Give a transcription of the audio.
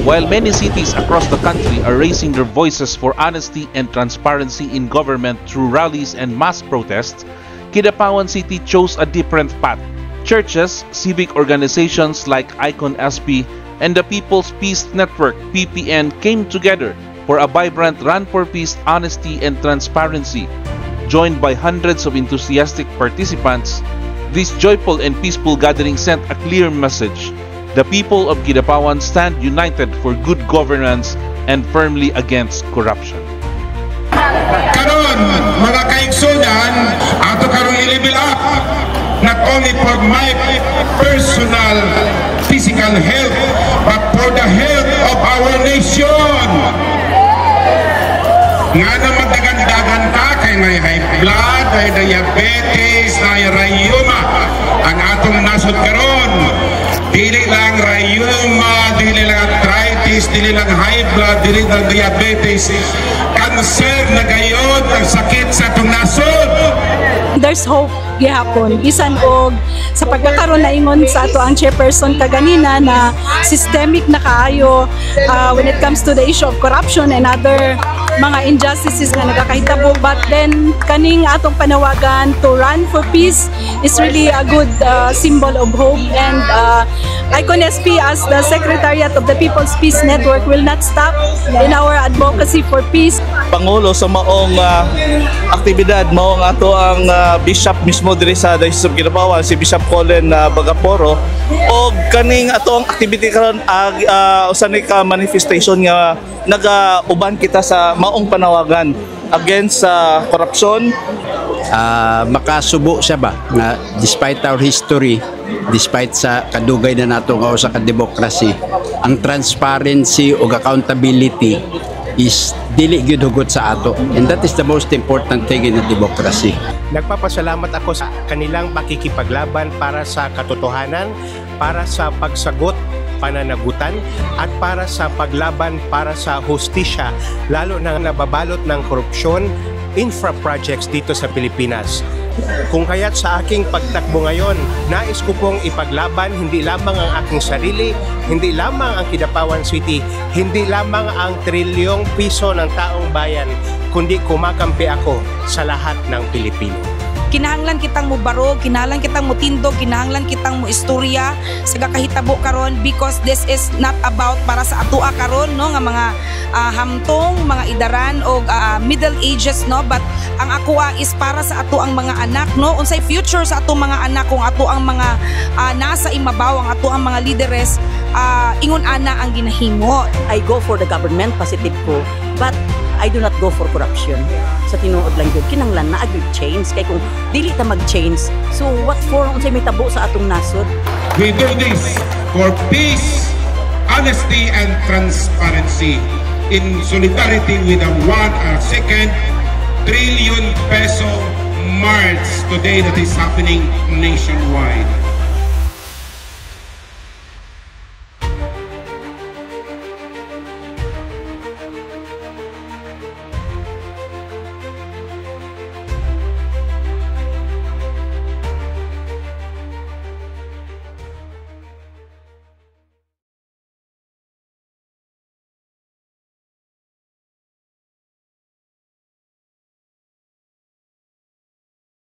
While many cities across the country are raising their voices for honesty and transparency in government through rallies and mass protests, Kidapawan City chose a different path. Churches, civic organizations like Icon SB, and the People's Peace Network (PPN) came together for a vibrant Run for Peace, Honesty and Transparency. Joined by hundreds of enthusiastic participants, this joyful and peaceful gathering sent a clear message. The people of Kidapawan stand united for good governance and firmly against corruption. Karon, mga kaigsunan, ato karon i-level up not only for my personal physical health but for the health of our nation. Nga na magdagandagan ka kay may high blood, may diabetes, may rayuma ang atong nasod karon. Dili lang rayuma, dili lang arthritis, dili lang high blood, dili lang diabetes. Cancer na gayod ang sakit sa atong nasod. There's hope gihapon bisan og sa pagkakaroon na ingon sa ato ang chairperson kaganina na systemic na kaayo when it comes to the issue of corruption and other mga injustices nga nagakahitabo, but then kaning atong panawagan to run for peace is really a good symbol of hope, and Icon SP as the Secretariat of the People's Peace Network will not stop in our advocacy for peace. Pangulo sa maong aktibidad maong ato ang bishop mismo diri sa Diocese of Kidapawan, si Bishop Colin Bagaporo, o kaning ato ang activity karon usa ni ka manifestation nga nagauban kita sa maong panawagan against corruption. Makasubo siya ba nga despite our history, despite sa kadugay na nato nga usa ka demokrasy, ang transparency ug accountability is dili gyud hugot sa ato, and that is the most important thing in a democracy. Nagpapasalamat ako sa kanilang pakikipaglaban para sa katotohanan, para sa pagsagot pananagutan, at para sa paglaban para sa hustisya, lalo na nababalot ng korupsyon, infra projects dito sa Pilipinas. Kung kaya't sa aking pagtakbo ngayon, nais ko pong ipaglaban hindi lamang ang aking sarili, hindi lamang ang Kidapawan City, hindi lamang ang trilyong piso ng taong bayan, kundi kumakampi ako sa lahat ng Pilipino. Kinahanglan kitang mo barog, kinahanglan kitang mo tindog, kinahanglan kitang mo istorya sa gakahitabo karon, because this is not about para sa atua karon no nga mga hamtong, mga idaran o middle ages no, but ang akoa is para sa ato ang mga anak no, unsay future sa ato mga anak kung ato ang mga nasa imabaw, ang ato ang mga leaders ingon ana ang ginahimo. I go for the government, positive ko, but I do not go for corruption. Sa tinuod lang yun, kinanglan na agad change. Kaya kung dili ta mag-change, so what for unsay may tabo sa atong nasod? We do this for peace, honesty and transparency in solidarity with the 1 trillion peso march today that is happening nationwide.